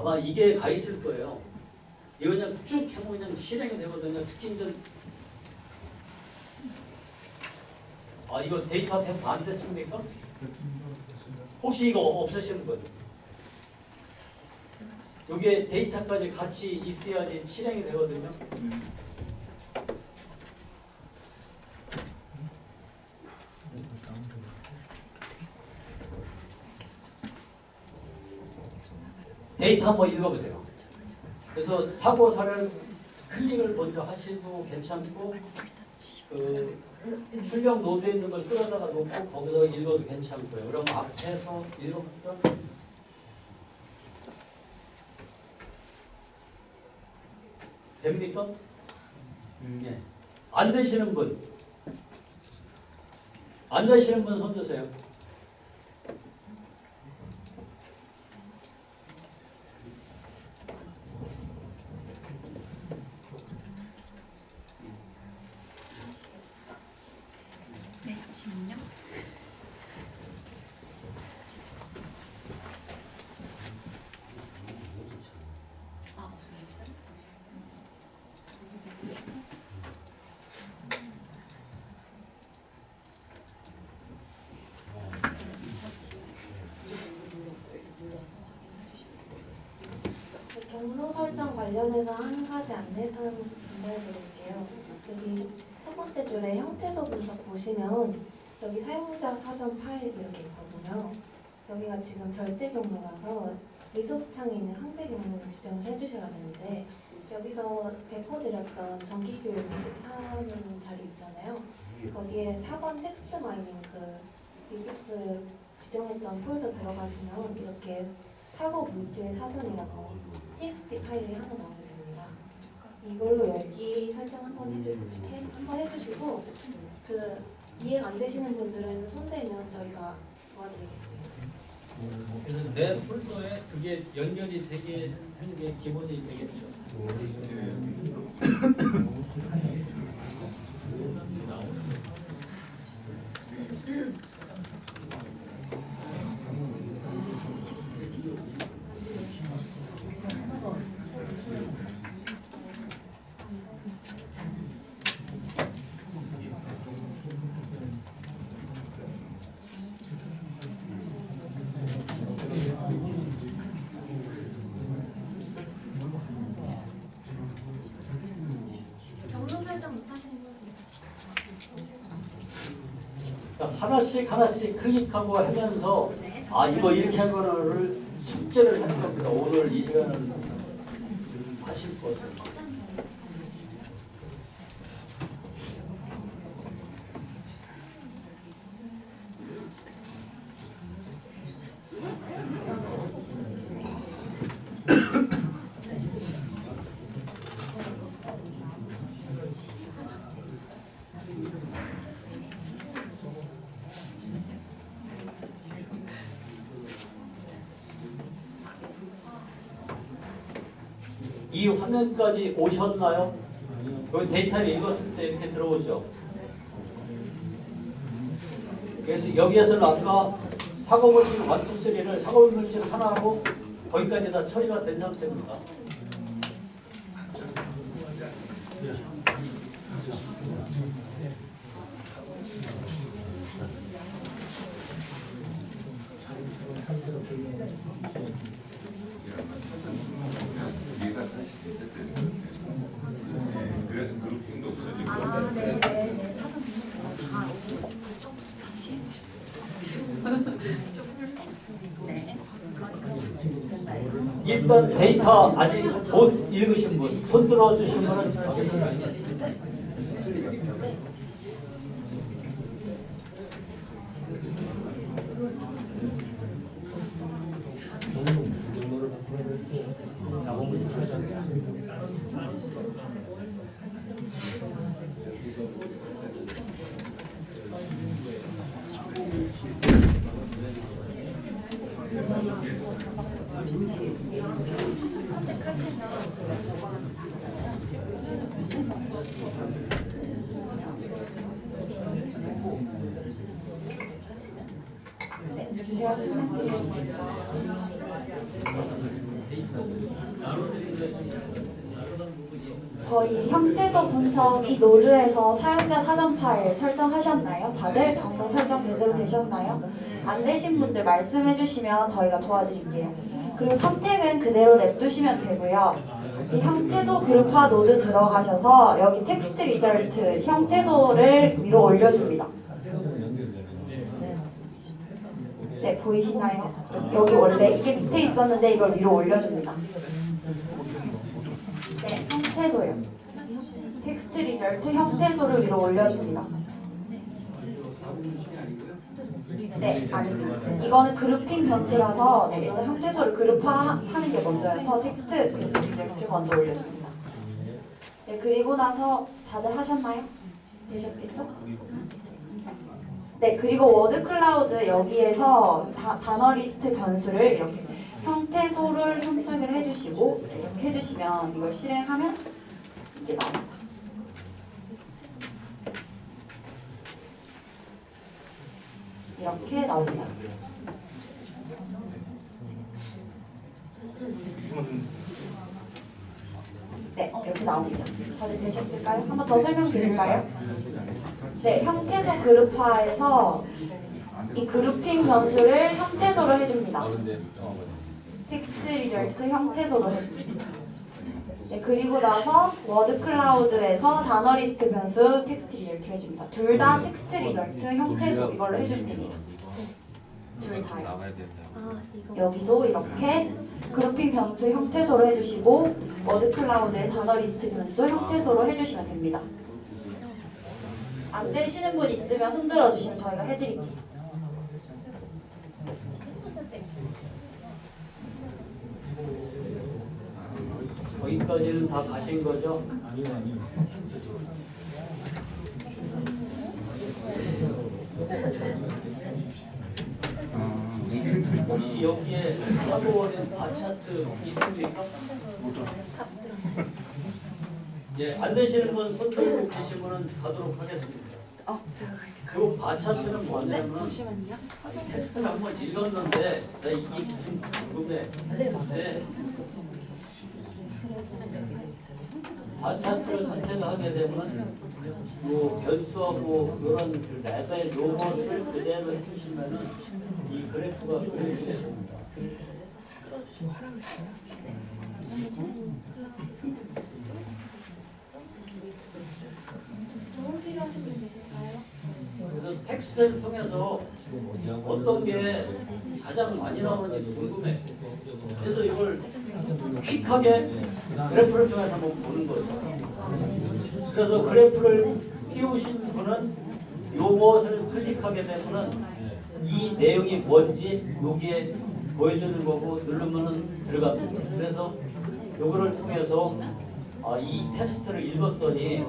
아마 이게 가 있을 거예요. 이거 그냥 쭉 해보면 그냥 실행이 되거든요. 특히 이제 이거 데이터 배포 안 됐습니까? 혹시 이거 없으시는 분? 여기에 데이터까지 같이 있어야지 실행이 되거든요. 데이터 한번 읽어보세요. 그래서 사고 사례를 클릭을 먼저 하시도 괜찮고 그 출력 노드에 있는 걸 끌어다가 놓고 거기서 읽어도 괜찮고요. 그럼 앞에서 읽어볼까? 됩니까? 예. 안 되시는 분? 안 되시는 분 손 드세요. 네, 잠시만요. 경로 설정 관련해서 한 가지 안내사항 전달해드릴게요. 여기 첫 번째 줄에 형태소 분석 보시면 여기 사용자 사전 파일 이렇게 있거든요. 여기가 지금 절대 경로라서 리소스 창에 있는 상대 경로를 지정을 해주셔야 되는데 여기서 배포드렸던 정기교육 24는 자료 있잖아요. 거기에 4번 텍스트 마이닝 그 리소스 지정했던 폴더 들어가시면 이렇게 사고 물질 사선이라고 txt 파일이 하나 나오게 됩니다. 이걸로 열기 설정 한번 해주시고 그 이해가 안 되시는 분들은 손대면 저희가 도와드리겠습니다. 그래서 내 폴더에 그게 연결이 되게 하는 게 기본이 되겠죠. 경로 설정 못하시는 분들 그러니까 하나씩 클릭하고 하면서 이거 이렇게 한 거를 숙제를 하는 겁니다. 오늘 이 시간은 하실 것을. 이 화면까지 오셨나요? 여기 데이터를 읽었을 때 이렇게 들어오죠. 그래서 여기에서는 아까 사고물질 1, 2, 3를 사고물질 하나로 거기까지 다 처리가 된 상태입니다. 이해가 다시 됐을 때는 그래서 그룹핑도 없어지고 네네네. 사전 등록해서 다 오셔서 다시. 네. 일단 데이터 아직 못 읽으신 분, 손 들어주신 분은 가겠습니다. 제가 설명드리겠습니다. 저희 형태소 분석 이 노드에서 사용자 사전 파일 설정하셨나요? 다들 단거 설정 제대로 되셨나요? 안 되신 분들 말씀해 주시면 저희가 도와드릴게요. 그리고 선택은 그대로 냅두시면 되고요. 이 형태소 그룹화 노드 들어가셔서 여기 텍스트 리절트 형태소를 위로 올려줍니다. 네, 보이시나요? 여기 원래 이게 밑에 있었는데 이걸 위로 올려줍니다. 네, 형태소요. 텍스트 리절트 형태소를 위로 올려줍니다. 네, 아닙니다. 이거는 그룹핑 변수라서 네, 일단 형태소를 그룹화하는 게 먼저여서 텍스트 리절트 먼저 올려줍니다. 네, 그리고 나서 다들 하셨나요? 되셨겠죠? 네, 그리고 워드 클라우드 여기에서 단어 리스트 변수를 이렇게 형태소를 선택을 해주시고 이렇게 해주시면 이걸 실행하면 이게 나옵니다. 이렇게 나옵니다. 네, 이렇게 나옵니다. 다들 되셨을까요? 한 번 더 설명드릴까요? 네, 형태소 그룹화에서 이 그룹핑 변수를 형태소로 해줍니다. 텍스트 리절트 형태소로 해줍니다. 네, 그리고 나서 워드 클라우드에서 단어 리스트 변수 텍스트 리절트 해줍니다. 둘 다 텍스트 리절트 형태소 이걸로 해주면 됩니다. 둘 다요. 여기도 이렇게 그룹핑 변수 형태소로 해주시고 워드 클라우드의 단어 리스트 변수도 형태소로 해주시면 됩니다. 안 되시는 분 있으면 흔들어 주시면 저희가 해드릴게요. 거기까지는 다 가신 거죠? 혹시 여기에 하고원의 바차트 있습니까? 예, 안 되시는 분 손 들고 계신 분은 가도록 하겠습니다. 제가 갈게요. 그 바차트는 뭐냐면 잠시만요. 텍스트를 한번 읽었는데 나 이게 무슨 궁금해 했는데 바차트를 선택하게 되면 요 변수하고 이런 그 레벨 요것을 그대로 해주시면은 이 그래프가 그려지게 됩니다. 도움 필요하신 분 계실까요? 그래서 텍스트를 통해서 어떤 게 가장 많이 나오는지 궁금해. 그래서 이걸 퀵하게 그래프를 통해서 한번 보는 거죠. 그래서 그래프를 띄우신 분은 요것을 클릭하게 되면은 이 내용이 뭔지 여기에 보여주는 거고 누르면은 들어갑니다. 그래서 요거를 통해서 이 텍스트를 읽었더니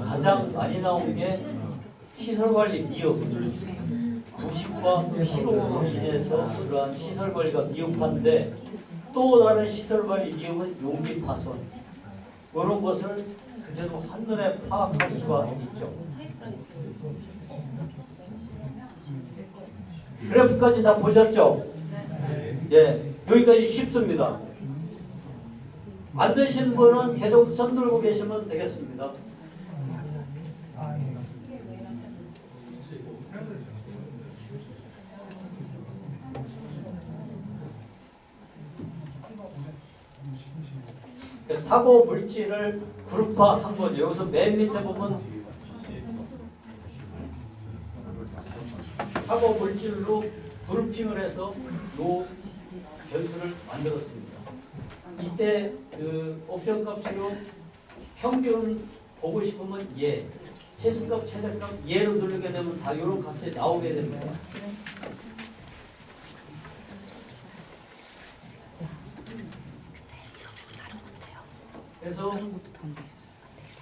가장 많이 나온 게 시설관리 미흡, 부식과 피로로 인해서 그러한 시설관리가 미흡한데 또 다른 시설관리 미흡은 용기 파손 이런 것을 그대로 한눈에 파악할 수가 있죠. 그래프까지 다 보셨죠? 예, 여기까지 쉽습니다. 안 되신 분은 계속 손 들고 계시면 되겠습니다. 사고 물질을 그룹화한 거죠. 여기서 맨 밑에 보면 사고 물질로 그룹핑을 해서 요 변수를 만들었습니다. 이때 그 옵션 값으로 평균 보고 싶으면 예, 최소값, 최대값 예로 누르게 되면 다 이런 값이 나오게 됩니다. 그래서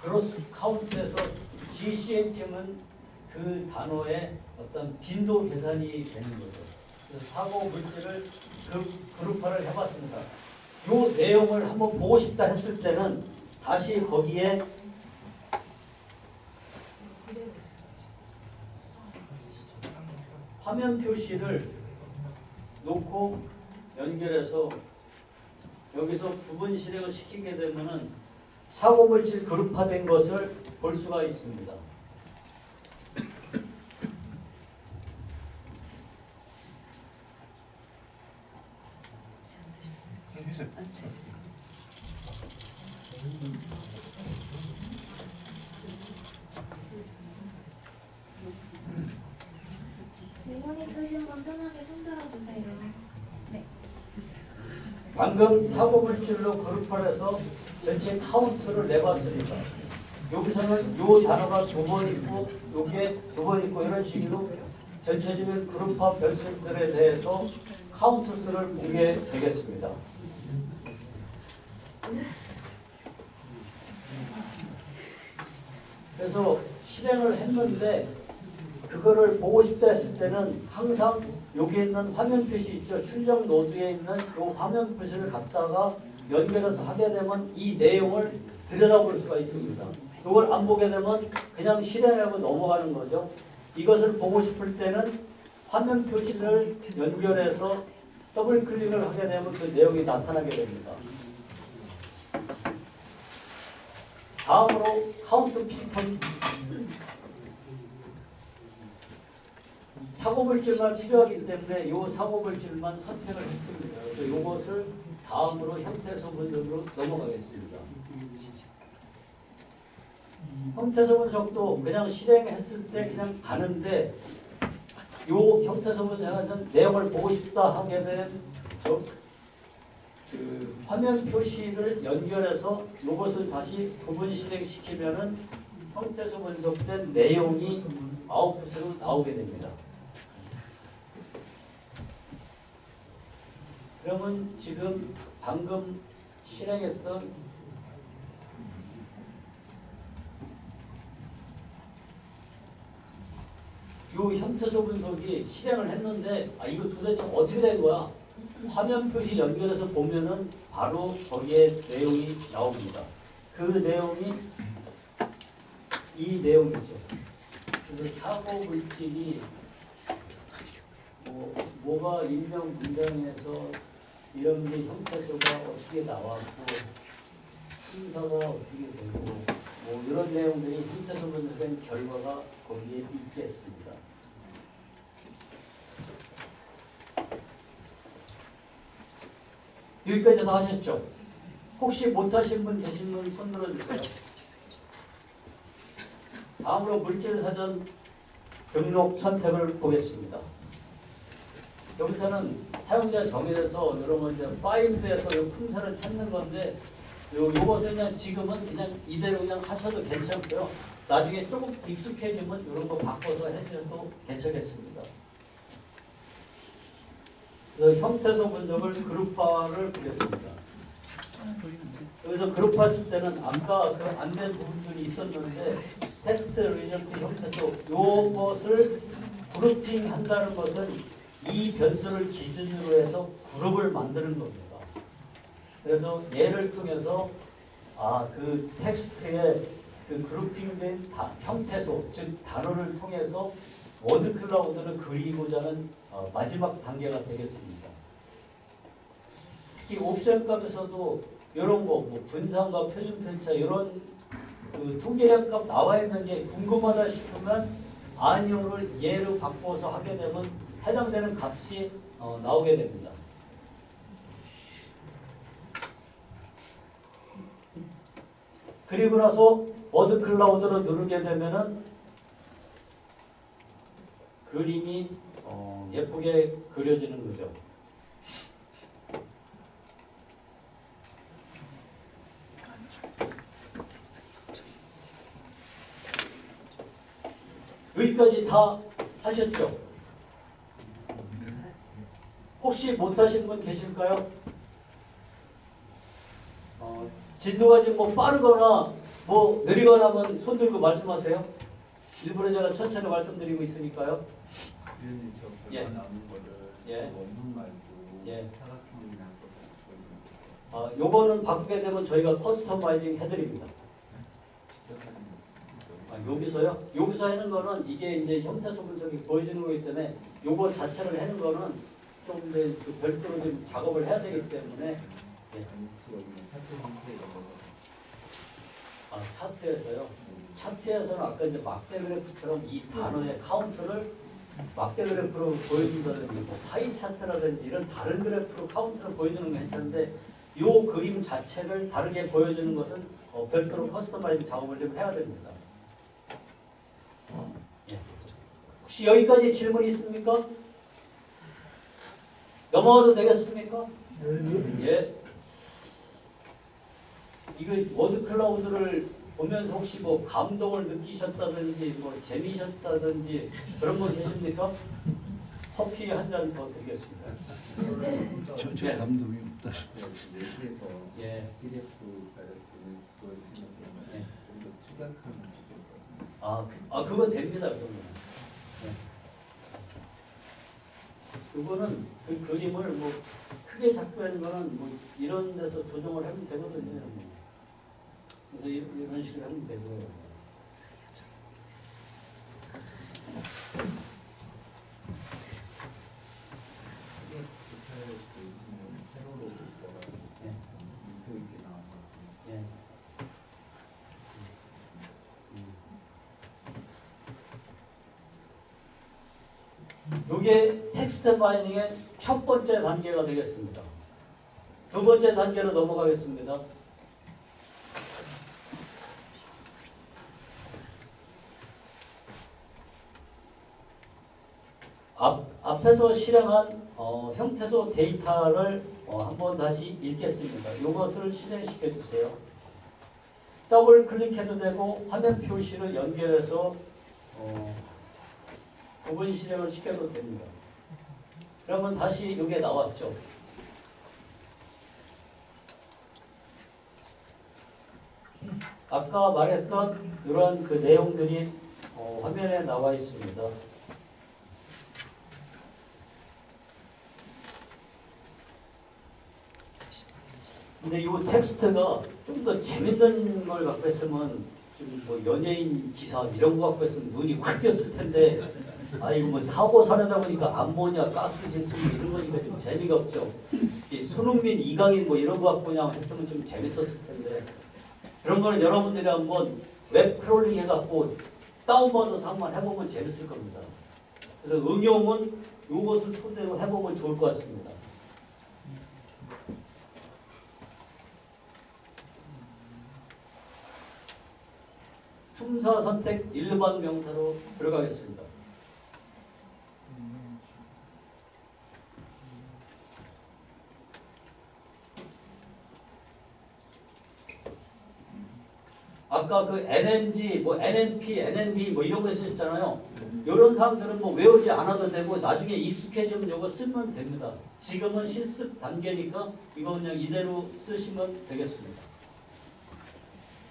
그로스 카운트에서 GCM은 그 단어의 어떤 빈도 계산이 되는 거죠. 그래서 사고 물질을 그룹화를 해봤습니다. 이 내용을 한번 보고 싶다 했을 때는 다시 거기에 화면 표시를 놓고 연결해서 여기서 부분 실행을 시키게 되면은 사고물질 그룹화된 것을 볼 수가 있습니다. 질문 있으신 분 편하게 손 들어주세요. 방금 사고물질로 그룹화를 해서 전체 카운트를 내봤습니다. 여기서는 요 단어가 두 번 있고 요게 두 번 있고 이런 식으로 전체적인 그룹화 별수들에 대해서 카운트 수를 보게 되겠습니다. 그래서 실행을 했는데 그거를 보고 싶다 했을 때는 항상 여기 있는 화면 표시 있죠. 출력 노드에 있는 이 화면 표시를 갖다가 연결해서 하게 되면 이 내용을 들여다볼 수가 있습니다. 이걸 안 보게 되면 그냥 실행하고 넘어가는 거죠. 이것을 보고 싶을 때는 화면 표시를 연결해서 더블 클릭을 하게 되면 그 내용이 나타나게 됩니다. 다음으로 카운트 피스톤 사고물질만 필요하기 때문에 이 사고물질만 선택을 했습니다. 그래서 이것을 다음으로 형태소 분석으로 넘어가겠습니다. 형태소 분석도 그냥 실행했을 때 그냥 가는데 이 형태소 분석은 내용을 보고 싶다 하게 되면 그 화면 표시를 연결해서 이것을 다시 부분 실행시키면은 형태소 분석된 내용이 아웃풋으로 나오게 됩니다. 그러면 지금 방금 실행했던 이 형태소 분석이 실행을 했는데 이거 도대체 어떻게 된 거야? 화면 표시 연결해서 보면은 바로 거기에 내용이 나옵니다. 그 내용이 이 내용이죠. 그래서 사고 물질이 뭐가 일명 문장에서 이런 게 형태소가 어떻게 나왔고 순서가 어떻게 되고 뭐 이런 내용들이 형태소 분석된 결과가 거기에 있겠습니다. 여기까지 다 하셨죠? 혹시 못하신 분 계신 분 손 들어주세요. 다음으로 물질사전 등록 선택을 보겠습니다. 여기서는 사용자 정의에서 여러분 이제 파일드에서 이 품사를 찾는 건데 요것을 그냥 지금은 그냥 이대로 그냥 하셔도 괜찮고요. 나중에 조금 익숙해지면 이런 거 바꿔서 해주셔도 괜찮겠습니다. 그래서 형태소 분석을 그룹화를 보겠습니다. 여기서 그룹화했을 때는 아까 그 안 된 부분들이 있었는데 텍스트 리전트 형태소 요것을 그룹핑 한다는 것은 이 변수를 기준으로 해서 그룹을 만드는 겁니다. 그래서 얘를 통해서 그 텍스트의 그 그룹핑된 형태소 즉 단어를 통해서 워드 클라우드를 그리고자 하는 마지막 단계가 되겠습니다. 특히 옵션 값에서도 이런 거, 뭐 분산과 표준 편차 이런 그 통계량 값 나와 있는 게 궁금하다 싶으면 아니오를 얘로 바꿔서 하게 되면 해당되는 값이 나오게 됩니다. 그리고 나서 워드 클라우드로 누르게 되면은 그림이 예쁘게 그려지는 거죠. 여기까지 다 하셨죠? 혹시 못하신 분 계실까요? 진도가 지금 뭐 빠르거나 뭐 느리거나 하면 손 들고 말씀하세요. 일부러 제가 천천히 말씀드리고 있으니까요. 위원님 저 예. 결과 나오는 거를 예. 원문 말고 예. 사각형이나 그거 요거는 바꾸게 되면 저희가 커스터마이징 해드립니다. 여기서요? 여기서 하는 거는 이게 이제 형태소 분석이 보여주는 거기 때문에 요거 자체를 하는 거는 좀 이제 그 별도로 좀 작업을 해야 되기 때문에 아니 그 여기 사표 형태 이런 거 아, 차트에서요. 차트에서는 아까 이제 막대 그래프처럼 이 단어의 카운트를 막대 그래프로 보여준다든지 뭐 파이 차트라든지 이런 다른 그래프로 카운트를 보여주는 게 괜찮은데 이 그림 자체를 다르게 보여주는 것은 별도로 커스터마이즈 작업을 좀 해야 됩니다. 예. 혹시 여기까지 질문 있습니까? 넘어가도 되겠습니까? 예. 이거 워드 클라우드를 보면서 혹시 뭐 감동을 느끼셨다든지 뭐 재미셨다든지 그런 분 계십니까? 커피 한 잔 더 드리겠습니다. 저 감동이 없다. 내시에서 예. PDF 발표는 그걸 생각하면 예. 좀더 축약하는 아, 그건 됩니다. 그러면. 네. 그거는 그 그림을 뭐 크게 작별하는 거는 뭐 이런 데서 조정을 하면 되거든요. 그래서 이런 식으로 하면 되고요. 세로로 있다가 예. 밑에 있게 나와서 예. 이게 텍스트 파이닝의 첫 번째 단계가 되겠습니다. 두 번째 단계로 넘어가겠습니다. 앞에서 실행한 형태소 데이터를 한번 다시 읽겠습니다. 이것을 실행시켜 주세요. 더블 클릭해도 되고 화면 표시를 연결해서 구분 실행을 시켜도 됩니다. 그러면 다시 이게 나왔죠. 아까 말했던 이런 그 내용들이 화면에 나와 있습니다. 근데 이 텍스트가 좀 더 재밌는 걸 갖고 했으면 좀 뭐 연예인 기사 이런 거 갖고 했으면 눈이 확 띄었을 텐데 아 이거 뭐 사고 사려다 보니까 암모니아 가스 실습 이런 거니까 좀 재미가 없죠. 이 손흥민, 이강인 뭐 이런 거 갖고 그냥 했으면 좀 재밌었을 텐데 그런 거는 여러분들이 한번 웹 크롤링 해갖고 다운받아서 한번 해보면 재밌을 겁니다. 그래서 응용은 이것을 토대로 해보면 좋을 것 같습니다. 품사 선택 일반 명사로 들어가겠습니다. 아까 그 NNG, 뭐 NNP, NNB 뭐 이런 거 있었잖아요. 이런 사람들은 뭐 외우지 않아도 되고 나중에 익숙해지면 이거 쓰면 됩니다. 지금은 실습 단계니까 이거 그냥 이대로 쓰시면 되겠습니다.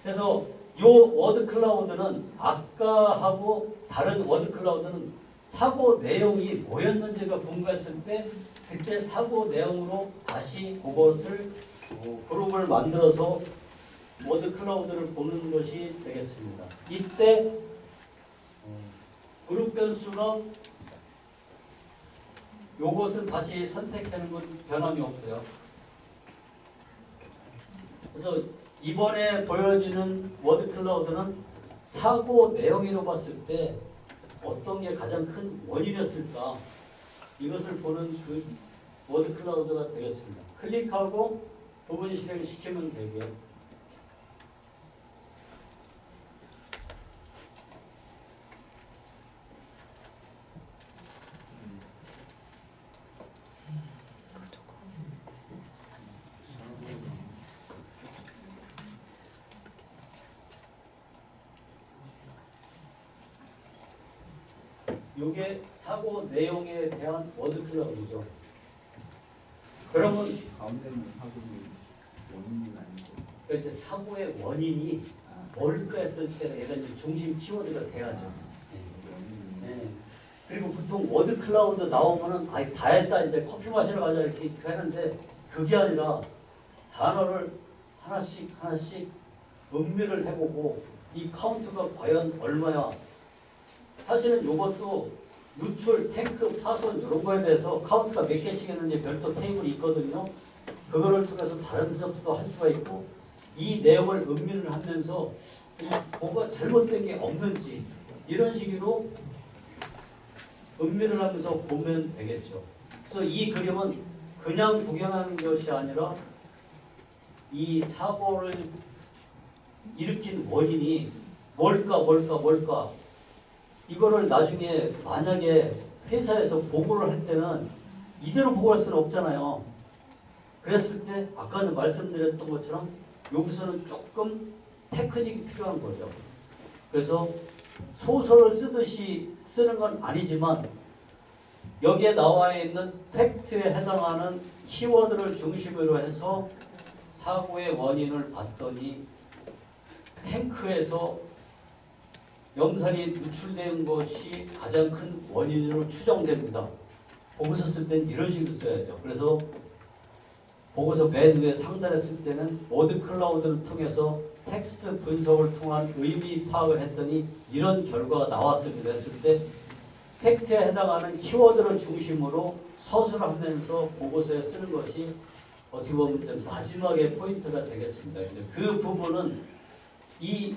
그래서 요 워드 클라우드는 아까하고 다른 워드 클라우드는 사고 내용이 뭐였는지가 궁금했을 때 그때 사고 내용으로 다시 그것을 그룹을 만들어서 워드 클라우드를 보는 것이 되겠습니다. 이때 그룹 변수가 요것을 다시 선택하는 건 변함이 없고요. 그래서 이번에 보여지는 워드 클라우드는 사고 내용으로 봤을 때 어떤 게 가장 큰 원인이었을까 이것을 보는 그 워드 클라우드가 되겠습니다. 클릭하고 부분 실행을 시키면 되고요. 이게 사고 내용에 대한 워드 클라우드죠. 그러면 가운데는 사고의 원인이 아니고 이제 사고의 원인이 뭘까 했을 때 얘가 이제 중심 키워드가 돼야죠. 네. 그리고 보통 워드 클라우드 나오면은 아이 다 했다 이제 커피 마시러 가자 이렇게 하는데 그게 아니라 단어를 하나씩 음미를 해보고 이 카운트가 과연 얼마야. 사실은 이것도 누출, 탱크, 파손 이런 거에 대해서 카운트가 몇 개씩 했는지 별도 테이블이 있거든요. 그거를 통해서 다른 분석도 할 수가 있고 이 내용을 음미를 하면서 뭐가 잘못된 게 없는지 이런 식으로 음미를 하면서 보면 되겠죠. 그래서 이 그림은 그냥 구경하는 것이 아니라 이 사고를 일으킨 원인이 뭘까 이거를 나중에 만약에 회사에서 보고를 할 때는 이대로 보고할 수는 없잖아요. 그랬을 때 아까는 말씀드렸던 것처럼 여기서는 조금 테크닉이 필요한 거죠. 그래서 소설을 쓰듯이 쓰는 건 아니지만 여기에 나와 있는 팩트에 해당하는 키워드를 중심으로 해서 사고의 원인을 봤더니 탱크에서 염산이 누출된 것이 가장 큰 원인으로 추정됩니다. 보고서 쓸 때는 이런 식으로 써야죠. 그래서 보고서 맨 위에 상단에 쓸 때는 워드 클라우드를 통해서 텍스트 분석을 통한 의미 파악을 했더니 이런 결과가 나왔습니다. 했을 때 팩트에 해당하는 키워드를 중심으로 서술하면서 보고서에 쓰는 것이 어떻게 보면 이제 마지막에 포인트가 되겠습니다. 근데 그 부분은 이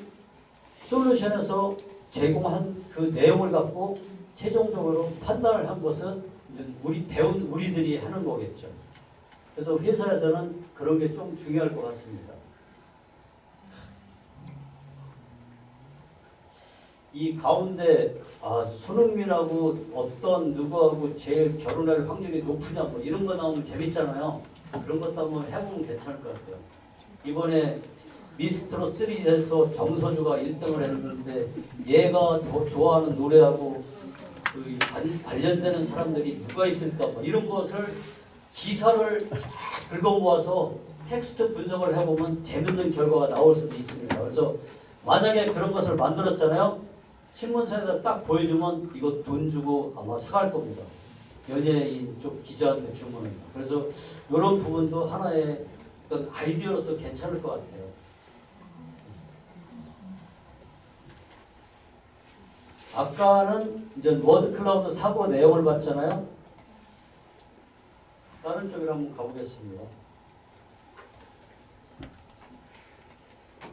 솔루션에서 제공한 그 내용을 갖고 최종적으로 판단을 한 것은 이제 배운 우리들이 하는 거겠죠. 그래서 회사에서는 그런 게 좀 중요할 것 같습니다. 이 가운데 손흥민하고 어떤 누구하고 제일 결혼할 확률이 높으냐 뭐 이런 거 나오면 재밌잖아요. 그런 것도 한번 해보면 괜찮을 것 같아요. 이번에 미스트롯 3에서 정서주가 1등을 했는데 얘가 더 좋아하는 노래하고 그 관련되는 사람들이 누가 있을까 뭐 이런 것을 기사를 쫙 긁어모아서 텍스트 분석을 해보면 재밌는 결과가 나올 수도 있습니다. 그래서 만약에 그런 것을 만들었잖아요. 신문사에다 딱 보여주면 이거 돈 주고 아마 사갈 겁니다. 연예인 쪽 기자한테 주문은. 그래서 이런 부분도 하나의 어떤 아이디어로서 괜찮을 것 같아요. 아까는 이제 워드 클라우드 사고 내용을 봤잖아요. 다른 쪽으로 한번 가보겠습니다.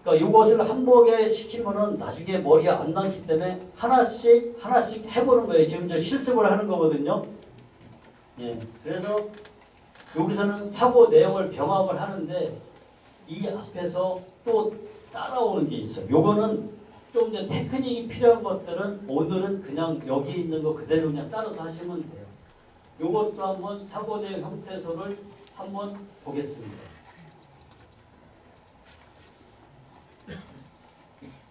그러니까 이것을 한복에 시키면은 나중에 머리에 안 남기 때문에 하나씩 해보는 거예요. 지금 저 실습을 하는 거거든요. 예. 그래서 여기서는 사고 내용을 병합을 하는데 이 앞에서 또 따라오는 게 있어요. 요거는 좀 이제 테크닉이 필요한 것들은 오늘은 그냥 여기 있는 거 그대로 그냥 따라서 하시면 돼요. 요것도 한번 사고 내용 형태소를 한번 보겠습니다.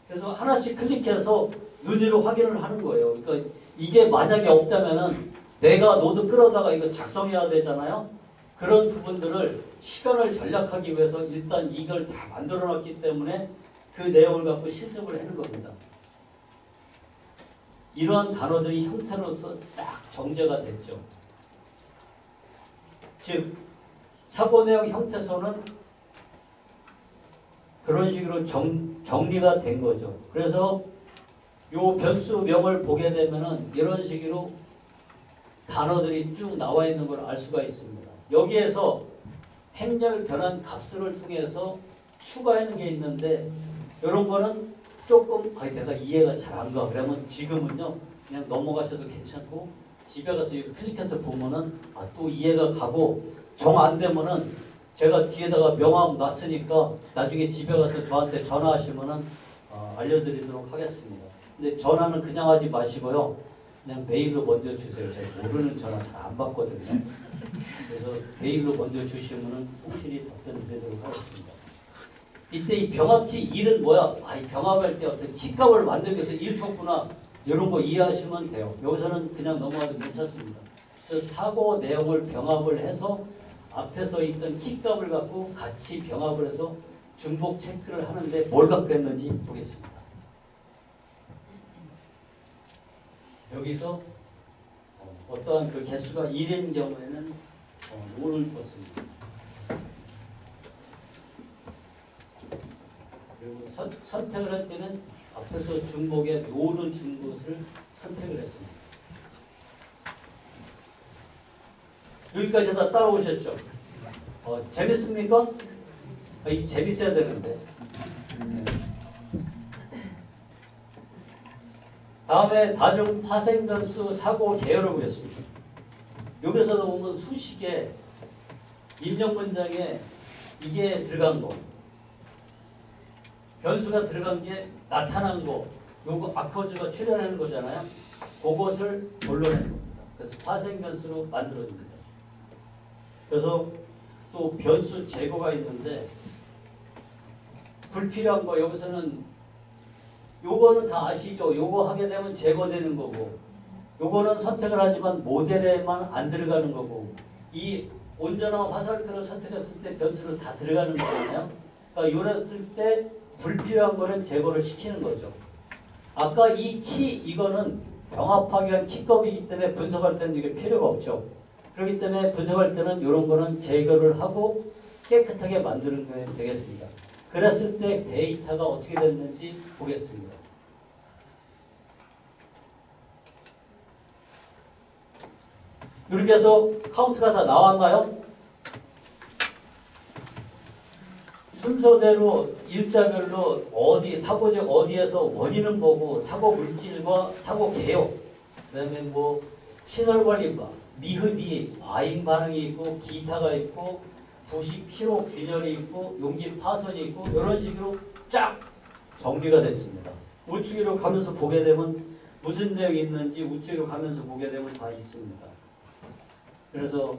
그래서 하나씩 클릭해서 눈으로 확인을 하는 거예요. 그러니까 이게 만약에 없다면은 내가 노드 끌어다가 이거 작성해야 되잖아요. 그런 부분들을 시간을 절약하기 위해서 일단 이걸 다 만들어 놨기 때문에 그 내용을 갖고 실습을 하는 겁니다. 이러한 단어들이 형태로서 딱 정제가 됐죠. 즉 사고 내용 형태소는 그런 식으로 정리가 된 거죠. 그래서 요 변수명을 보게 되면은 이런 식으로 단어들이 쭉 나와 있는 걸 알 수가 있습니다. 여기에서 행렬 변환 값을 통해서 추가하는 게 있는데 이런 거는 조금 내가 이해가 잘 안 가. 그러면 지금은요 그냥 넘어가셔도 괜찮고 집에 가서 이렇게 클릭해서 보면은 또 이해가 가고 정 안 되면은 제가 뒤에다가 명함 놨으니까 나중에 집에 가서 저한테 전화하시면은 알려드리도록 하겠습니다. 근데 전화는 그냥 하지 마시고요. 그냥 메일로 먼저 주세요. 제가 모르는 전화 잘 안 받거든요. 그래서 메일로 먼저 주시면은 확실히 답변 드리도록 하겠습니다. 이때 이 병합키 1은 뭐야? 이 병합할 때 어떤 키값을 만들기 위해서 1 줬구나. 이런 거 이해하시면 돼요. 여기서는 그냥 넘어가도 괜찮습니다. 그래서 사고 내용을 병합을 해서 앞에서 있던 키값을 갖고 같이 병합을 해서 중복 체크를 하는데 뭘 갖고 했는지 보겠습니다. 여기서 어떠한 그 개수가 1인 경우에는 5를 주었습니다. 그리고 선택을 할 때는 앞에서 중복에 노를 준 것을 선택을 했습니다. 여기까지 다 따라오셨죠? 재밌습니까? 이 재밌어야 되는데. 다음에 다중 파생 변수 사고 계열을 보겠습니다. 여기서도 보면 수식에 인정 문장에 이게 들어간 거, 변수가 들어간 게 나타난 거, 요거 아커즈가 출현하는 거잖아요. 그것을 몰라내는 겁니다. 그래서 파생 변수로 만들어집니다. 그래서 또 변수 제거가 있는데 불필요한 거 여기서는 요거는 다 아시죠? 요거 하게 되면 제거되는 거고 요거는 선택을 하지만 모델에만 안 들어가는 거고 이 온전한 화살표를 선택했을 때 변수로 다 들어가는 거잖아요. 그러니까 이랬을 때 불필요한 거는 제거를 시키는 거죠. 아까 이 키 이거는 병합하기 위한 키급이기 때문에 분석할 때는 이게 필요가 없죠. 그렇기 때문에 분석할 때는 이런 거는 제거를 하고 깨끗하게 만드는 게 되겠습니다. 그랬을 때 데이터가 어떻게 됐는지 보겠습니다. 이렇게 해서 카운트가 다 나왔나요? 순서대로 일자별로 어디 사고제 어디에서 원인은 보고 사고 물질과 사고 개요, 그다음에 뭐 시설 관리과 미흡이 과잉 반응이 있고 기타가 있고 부식 피로 균열이 있고 용기 파손이 있고 이런 식으로 쫙 정리가 됐습니다. 우측으로 가면서 보게 되면 무슨 내용이 있는지 우측으로 가면서 보게 되면 다 있습니다. 그래서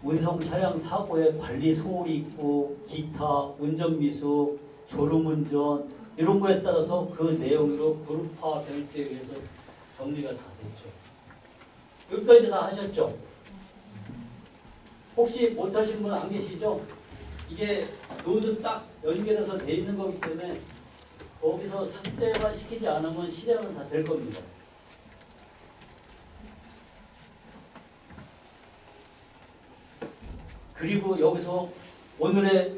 운송 차량 사고에 관리 소홀이 있고 기타, 운전 미숙, 졸음운전 이런 거에 따라서 그 내용으로 그룹화 벨트에 의해서 정리가 다 됐죠. 여기까지 다 하셨죠? 혹시 못하신 분 안 계시죠? 이게 노드 딱 연결해서 돼 있는 거기 때문에 거기서 삭제만 시키지 않으면 실행은 다 될 겁니다. 그리고 여기서 오늘의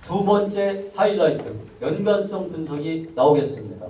두 번째 하이라이트, 연관성 분석이 나오겠습니다.